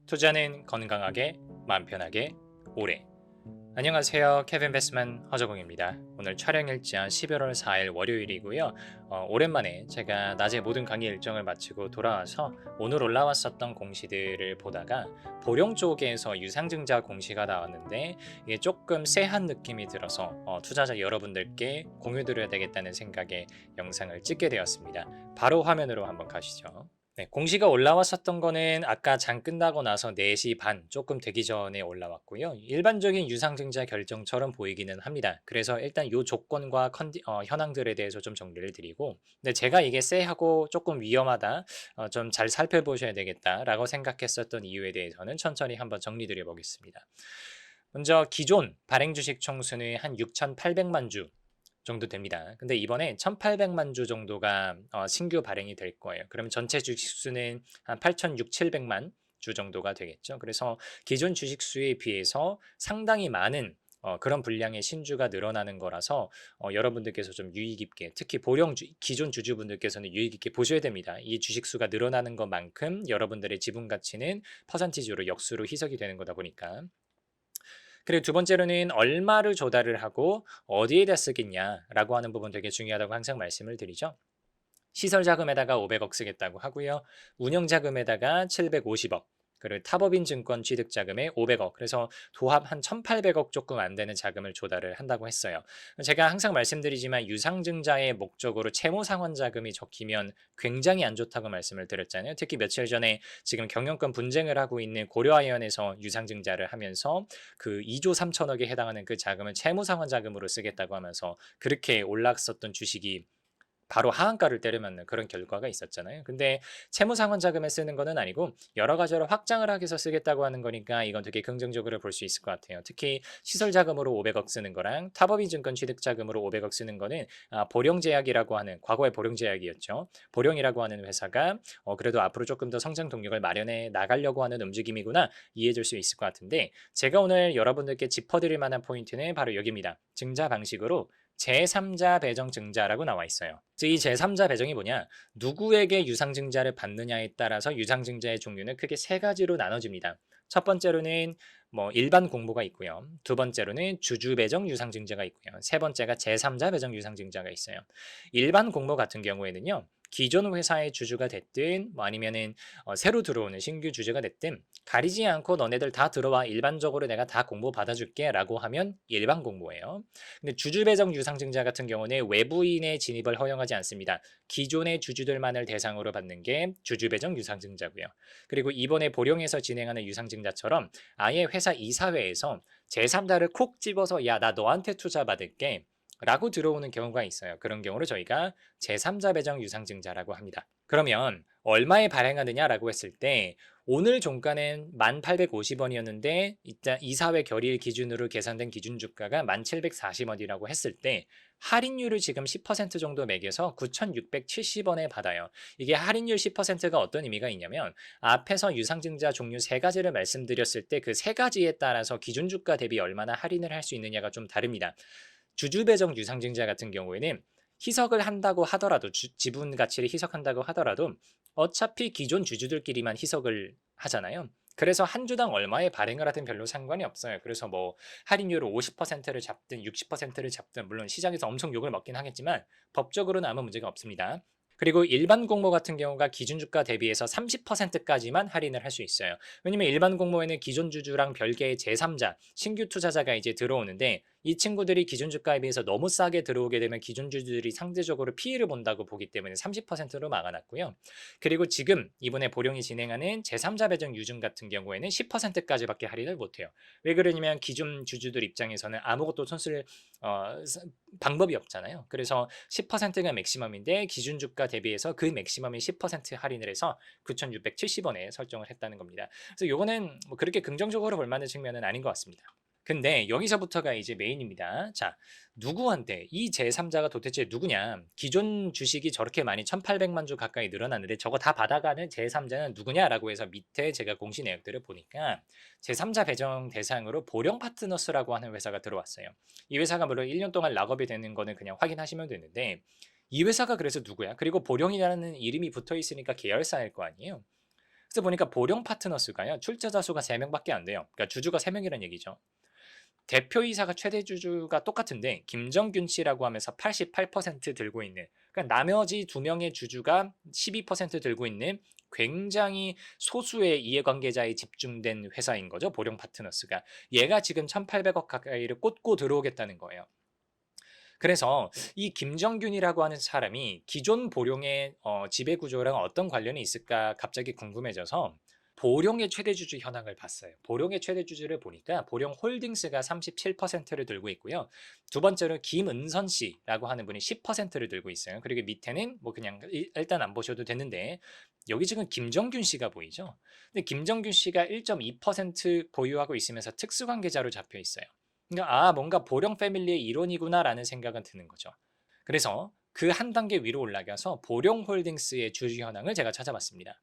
투자는 건강하게, 마음 편하게, 오래. 안녕하세요. 케빈 베스만 허저공입니다. 오늘 촬영 일지한 11월 4일 월요일이고요. 오랜만에 제가 낮에 모든 강의 일정을 마치고 돌아와서 오늘 올라왔었던 공시들을 보다가 보령 쪽에서 유상증자 공시가 나왔는데 이게 조금 쎄한 느낌이 들어서 투자자 여러분들께 공유드려야 되겠다는 생각에 영상을 찍게 되었습니다. 바로 화면으로 한번 가시죠. 네, 공시가 올라왔었던 거는 아까 장 끝나고 나서 4시 반 조금 되기 전에 올라왔고요. 일반적인 유상증자 결정처럼 보이기는 합니다. 그래서 일단 이 조건과 현황들에 대해서 좀 정리를 드리고, 근데 제가 이게 쎄하고 조금 위험하다, 좀 잘 살펴보셔야 되겠다라고 생각했었던 이유에 대해서는 천천히 한번 정리 드려 보겠습니다. 먼저 기존 발행 주식 총수는 한 6,800만 주 정도 됩니다. 근데 이번에 1,800만 주 정도가 신규 발행이 될 거예요. 그럼 전체 주식수는 한 8,600~700만 주 정도가 되겠죠. 그래서 기존 주식수에 비해서 상당히 많은 그런 분량의 신주가 늘어나는 거라서 여러분들께서 좀 유의 깊게, 특히 기존 주주분들께서는 유의 깊게 보셔야 됩니다. 이 주식수가 늘어나는 것만큼 여러분들의 지분 가치는 퍼센티지로 역수로 희석이 되는 거다 보니까. 그리고 두 번째로는 얼마를 조달을 하고 어디에다 쓰겠냐라고 하는 부분 되게 중요하다고 항상 말씀을 드리죠. 시설 자금에다가 500억 쓰겠다고 하고요. 운영 자금에다가 750억. 그리고 타법인 증권 취득 자금에 500억. 그래서 도합 한 1,800억 조금 안 되는 자금을 조달을 한다고 했어요. 제가 항상 말씀드리지만 유상증자의 목적으로 채무 상환 자금이 적히면 굉장히 안 좋다고 말씀을 드렸잖아요. 특히 며칠 전에 지금 경영권 분쟁을 하고 있는 고려아이언에서 유상증자를 하면서 그 2조 3천억에 해당하는 그 자금을 채무 상환 자금으로 쓰겠다고 하면서 그렇게 올랐었던 주식이 바로 하한가를 때려맞는 그런 결과가 있었잖아요. 근데 채무상환 자금에 쓰는 거는 아니고 여러 가지로 확장을 하기 위해서 쓰겠다고 하는 거니까 이건 되게 긍정적으로 볼 수 있을 것 같아요. 특히 시설 자금으로 500억 쓰는 거랑 타법인 증권 취득 자금으로 500억 쓰는 거는 보령제약이라고 하는, 과거의 보령제약이었죠. 보령이라고 하는 회사가 그래도 앞으로 조금 더 성장 동력을 마련해 나가려고 하는 움직임이구나 이해해 줄 수 있을 것 같은데, 제가 오늘 여러분들께 짚어드릴 만한 포인트는 바로 여기입니다. 증자 방식으로 제3자 배정 증자라고 나와 있어요. 즉 이 제3자 배정이 뭐냐? 누구에게 유상증자를 받느냐에 따라서 유상증자의 종류는 크게 세 가지로 나눠집니다. 첫 번째로는 일반 공모가 있고요. 두 번째로는 주주 배정 유상증자가 있고요. 세 번째가 제3자 배정 유상증자가 있어요. 일반 공모 같은 경우에는요, 기존 회사의 주주가 됐든 아니면은 새로 들어오는 신규 주주가 됐든 가리지 않고 너네들 다 들어와, 일반적으로 내가 다 공모 받아줄게 라고 하면 일반 공모예요. 근데 주주 배정 유상증자 같은 경우는 외부인의 진입을 허용하지 않습니다. 기존의 주주들만을 대상으로 받는 게 주주 배정 유상증자고요. 그리고 이번에 보령에서 진행하는 유상증자처럼 아예 회사 이사회에서 제3자를 콕 집어서 야, 나 너한테 투자 받을게 라고 들어오는 경우가 있어요. 그런 경우를 저희가 제3자 배정 유상증자라고 합니다. 그러면 얼마에 발행하느냐라고 했을 때 오늘 종가는 1,850원이었는데 일단 이사회 결의일 기준으로 계산된 기준 주가가 1,740원이라고 했을 때 할인율을 지금 10% 정도 매겨서 9,670원에 받아요. 이게 할인율 10%가 어떤 의미가 있냐면 앞에서 유상증자 종류 세 가지를 말씀드렸을 때 그 세 가지에 따라서 기준 주가 대비 얼마나 할인을 할 수 있느냐가 좀 다릅니다. 주주 배정 유상증자 같은 경우에는 희석을 한다고 하더라도, 지분 가치를 희석한다고 하더라도 어차피 기존 주주들끼리만 희석을 하잖아요. 그래서 한 주당 얼마에 발행을 하든 별로 상관이 없어요. 그래서 할인율을 50%를 잡든 60%를 잡든, 물론 시장에서 엄청 욕을 먹긴 하겠지만 법적으로는 아무 문제가 없습니다. 그리고 일반 공모 같은 경우가 기준 주가 대비해서 30%까지만 할인을 할 수 있어요. 왜냐면 일반 공모에는 기존 주주랑 별개의 제3자, 신규 투자자가 이제 들어오는데 이 친구들이 기준 주가에 비해서 너무 싸게 들어오게 되면 기존 주주들이 상대적으로 피해를 본다고 보기 때문에 30%로 막아놨고요. 그리고 지금 이번에 보령이 진행하는 제3자 배정 유증 같은 경우에는 10%까지밖에 할인을 못해요. 왜 그러냐면 기존 주주들 입장에서는 아무것도 손쓸 방법이 없잖아요. 그래서 10%가 맥시멈인데 기준 주가 대비해서 그 맥시멈의 10% 할인을 해서 9,670원에 설정을 했다는 겁니다. 그래서 요거는 그렇게 긍정적으로 볼 만한 측면은 아닌 것 같습니다. 근데 여기서부터가 이제 메인입니다. 자, 누구한테 이 제3자가 도대체 누구냐? 기존 주식이 저렇게 많이 1,800만 주 가까이 늘어났는데 저거 다 받아가는 제3자는 누구냐라고 해서 밑에 제가 공시 내역들을 보니까 제3자 배정 대상으로 보령 파트너스라고 하는 회사가 들어왔어요. 이 회사가 물론 1년 동안 락업이 되는 거는 그냥 확인하시면 되는데, 이 회사가 그래서 누구야? 그리고 보령이라는 이름이 붙어 있으니까 계열사일 거 아니에요? 그래서 보니까 보령 파트너스가요. 출자자 수가 3명밖에 안 돼요. 그러니까 주주가 3명이라는 얘기죠. 대표이사가 최대 주주가 똑같은데 김정균 씨라고 하면서 88% 들고 있는, 그러니까 나머지 2명의 주주가 12% 들고 있는 굉장히 소수의 이해관계자에 집중된 회사인 거죠. 보령 파트너스가. 얘가 지금 1,800억 가까이를 꽂고 들어오겠다는 거예요. 그래서 이 김정균이라고 하는 사람이 기존 보령의 지배 구조랑 어떤 관련이 있을까 갑자기 궁금해져서 보령의 최대 주주 현황을 봤어요. 보령의 최대 주주를 보니까 보령 홀딩스가 37%를 들고 있고요. 두 번째로 김은선 씨라고 하는 분이 10%를 들고 있어요. 그리고 밑에는 뭐 그냥 일단 안 보셔도 되는데 여기 지금 김정균 씨가 보이죠? 근데 김정균 씨가 1.2% 보유하고 있으면서 특수관계자로 잡혀 있어요. 그러니까 뭔가 보령 패밀리의 일원이구나라는 생각은 드는 거죠. 그래서 그 한 단계 위로 올라가서 보령 홀딩스의 주주 현황을 제가 찾아봤습니다.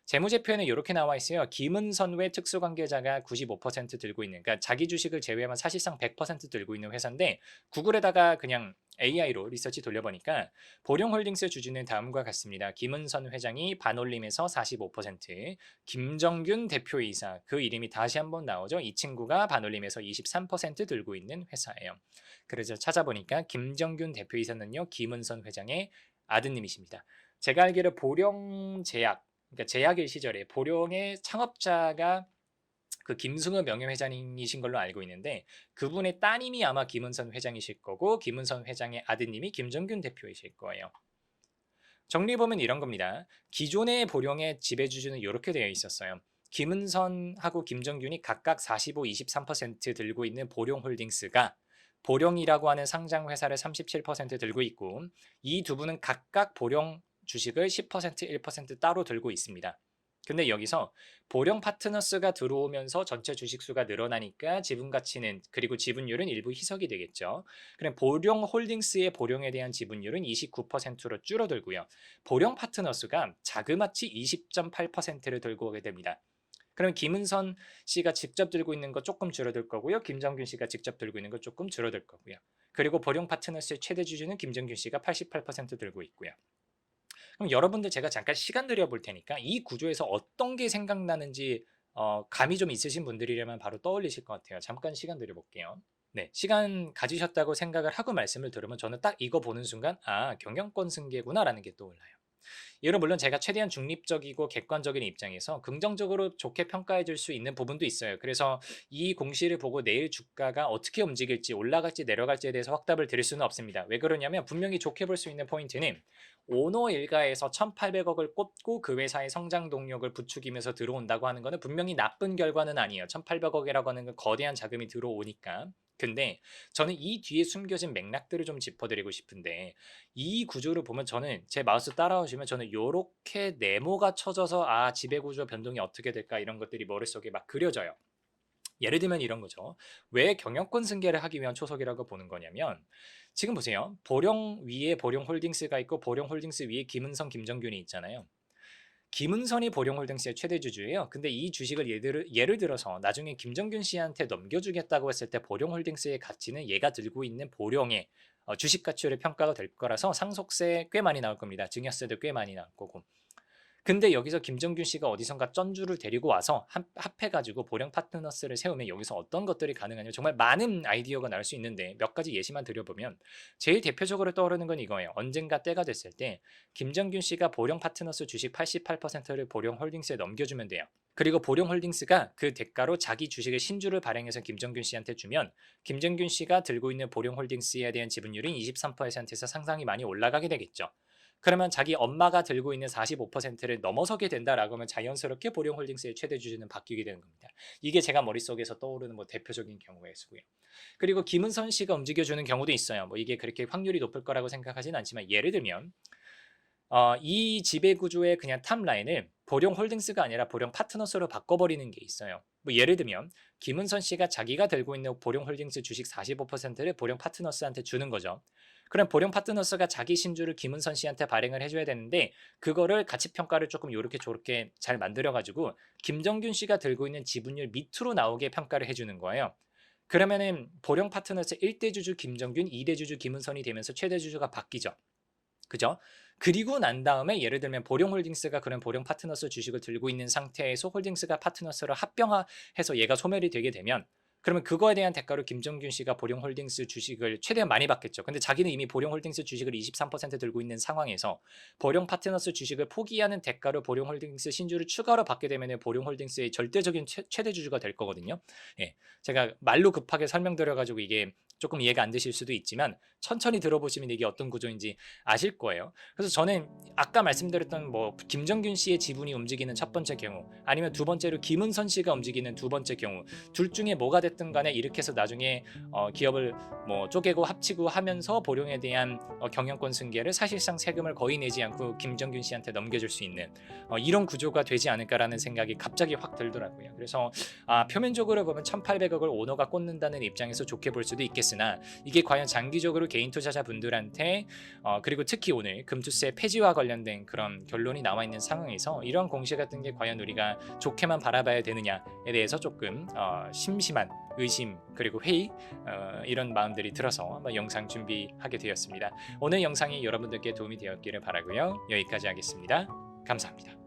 재무제표에는 이렇게 나와 있어요. 김은선 외 특수관계자가 95% 들고 있는, 그러니까 자기 주식을 제외하면 사실상 100% 들고 있는 회사인데 구글에다가 그냥 AI로 리서치 돌려보니까 보령홀딩스 주주는 다음과 같습니다. 김은선 회장이 반올림에서 45%, 김정균 대표이사, 그 이름이 다시 한번 나오죠. 이 친구가 반올림에서 23% 들고 있는 회사예요. 그래서 찾아보니까 김정균 대표이사는요, 김은선 회장의 아드님이십니다. 제가 알기로 보령제약, 그러니까 제약일 시절에 보령의 창업자가 그 김승우 명예회장이신 걸로 알고 있는데 그분의 따님이 아마 김은선 회장이실 거고 김은선 회장의 아드님이 김정균 대표이실 거예요. 정리해보면 이런 겁니다. 기존의 보령의 지배주주는 이렇게 되어 있었어요. 김은선하고 김정균이 각각 45, 23% 들고 있는 보령홀딩스가 보령이라고 하는 상장회사를 37% 들고 있고 이 두 분은 각각 보령 주식을 10%, 1% 따로 들고 있습니다. 근데 여기서 보령 파트너스가 들어오면서 전체 주식수가 늘어나니까 지분 가치는, 그리고 지분율은 일부 희석이 되겠죠. 그럼 보령 홀딩스의 보령에 대한 지분율은 29%로 줄어들고요. 보령 파트너스가 자그마치 20.8%를 들고 오게 됩니다. 그럼 김은선 씨가 직접 들고 있는 거 조금 줄어들 거고요. 김정균 씨가 직접 들고 있는 거 조금 줄어들 거고요. 그리고 보령 파트너스의 최대 주주는 김정균 씨가 88% 들고 있고요. 그럼 여러분들 제가 잠깐 시간 들여볼 테니까 이 구조에서 어떤 게 생각나는지 감이 좀 있으신 분들이라면 바로 떠올리실 것 같아요. 잠깐 시간 들여볼게요. 네, 시간 가지셨다고 생각을 하고 말씀을 들으면 저는 딱 이거 보는 순간 경영권 승계구나라는 게 떠올라요. 이건 물론 제가 최대한 중립적이고 객관적인 입장에서 긍정적으로 좋게 평가해 줄 수 있는 부분도 있어요. 그래서 이 공시를 보고 내일 주가가 어떻게 움직일지, 올라갈지 내려갈지에 대해서 확답을 드릴 수는 없습니다. 왜 그러냐면 분명히 좋게 볼 수 있는 포인트는 오너 일가에서 1,800억을 꽂고 그 회사의 성장 동력을 부추기면서 들어온다고 하는 것은 분명히 나쁜 결과는 아니에요. 1,800억이라고 하는 건 거대한 자금이 들어오니까. 근데 저는 이 뒤에 숨겨진 맥락들을 좀 짚어드리고 싶은데 이 구조를 보면 저는 제 마우스 따라오시면 저는 이렇게 네모가 쳐져서 지배구조 변동이 어떻게 될까 이런 것들이 머릿속에 막 그려져요. 예를 들면 이런 거죠. 왜 경영권 승계를 하기 위한 초석이라고 보는 거냐면 지금 보세요. 보령 위에 보령 홀딩스가 있고 보령 홀딩스 위에 김은성, 김정균이 있잖아요. 김은선이 보령홀딩스의 최대 주주예요. 근데 이 주식을 예를 들어서 나중에 김정균 씨한테 넘겨주겠다고 했을 때 보령홀딩스의 가치는 얘가 들고 있는 보령의 주식 가치로 평가가 될 거라서 상속세 꽤 많이 나올 겁니다. 증여세도 꽤 많이 나올 거고. 근데 여기서 김정균 씨가 어디선가 쩐주를 데리고 와서 합해가지고 보령 파트너스를 세우면 여기서 어떤 것들이 가능하냐, 정말 많은 아이디어가 나올 수 있는데 몇 가지 예시만 드려보면 제일 대표적으로 떠오르는 건 이거예요. 언젠가 때가 됐을 때 김정균 씨가 보령 파트너스 주식 88%를 보령 홀딩스에 넘겨주면 돼요. 그리고 보령 홀딩스가 그 대가로 자기 주식의 신주를 발행해서 김정균 씨한테 주면 김정균 씨가 들고 있는 보령 홀딩스에 대한 지분율이 23%에서 상당히 많이 올라가게 되겠죠. 그러면 자기 엄마가 들고 있는 45%를 넘어서게 된다라고 하면 자연스럽게 보령홀딩스의 최대 주주는 바뀌게 되는 겁니다. 이게 제가 머릿속에서 떠오르는 대표적인 경우의 수고요. 그리고 김은선 씨가 움직여주는 경우도 있어요. 이게 그렇게 확률이 높을 거라고 생각하진 않지만 예를 들면 이 지배구조의 그냥 탑라인을 보령홀딩스가 아니라 보령 파트너스로 바꿔버리는 게 있어요. 예를 들면 김은선 씨가 자기가 들고 있는 보령홀딩스 주식 45%를 보령 파트너스한테 주는 거죠. 그럼 보령 파트너스가 자기 신주를 김은선 씨한테 발행을 해줘야 되는데 그거를 가치평가를 조금 요렇게 저렇게 잘 만들어가지고 김정균 씨가 들고 있는 지분율 밑으로 나오게 평가를 해주는 거예요. 그러면은 보령 파트너스 1대 주주 김정균, 2대 주주 김은선이 되면서 최대 주주가 바뀌죠. 그죠? 그리고 난 다음에 예를 들면 보령홀딩스가 그런 보령 파트너스 주식을 들고 있는 상태에서 홀딩스가 파트너스를 합병해서 얘가 소멸이 되게 되면 그러면 그거에 대한 대가로 김정균 씨가 보령홀딩스 주식을 최대한 많이 받겠죠. 근데 자기는 이미 보령홀딩스 주식을 23% 들고 있는 상황에서 보령 파트너스 주식을 포기하는 대가로 보령홀딩스 신주를 추가로 받게 되면 보령홀딩스의 절대적인 최대 주주가 될 거거든요. 예, 제가 말로 급하게 설명드려가지고 이게 조금 이해가 안 되실 수도 있지만 천천히 들어보시면 이게 어떤 구조인지 아실 거예요. 그래서 저는 아까 말씀드렸던 뭐 김정균 씨의 지분이 움직이는 첫 번째 경우, 아니면 두 번째로 김은선 씨가 움직이는 두 번째 경우, 둘 중에 뭐가 됐든 간에 이렇게 해서 나중에 기업을 뭐 쪼개고 합치고 하면서 보령에 대한 경영권 승계를 사실상 세금을 거의 내지 않고 김정균 씨한테 넘겨줄 수 있는 이런 구조가 되지 않을까라는 생각이 갑자기 확 들더라고요. 그래서 표면적으로 보면 1,800억을 오너가 꽂는다는 입장에서 좋게 볼 수도 있겠으나 이게 과연 장기적으로 개인 투자자분들한테 그리고 특히 오늘 금투세 폐지와 관련된 그런 결론이 나와 있는 상황에서 이런 공시 같은 게 과연 우리가 좋게만 바라봐야 되느냐에 대해서 조금 심심한 의심 그리고 회의 이런 마음들이 들어서 한번 영상 준비하게 되었습니다. 오늘 영상이 여러분들께 도움이 되었기를 바라고요. 여기까지 하겠습니다. 감사합니다.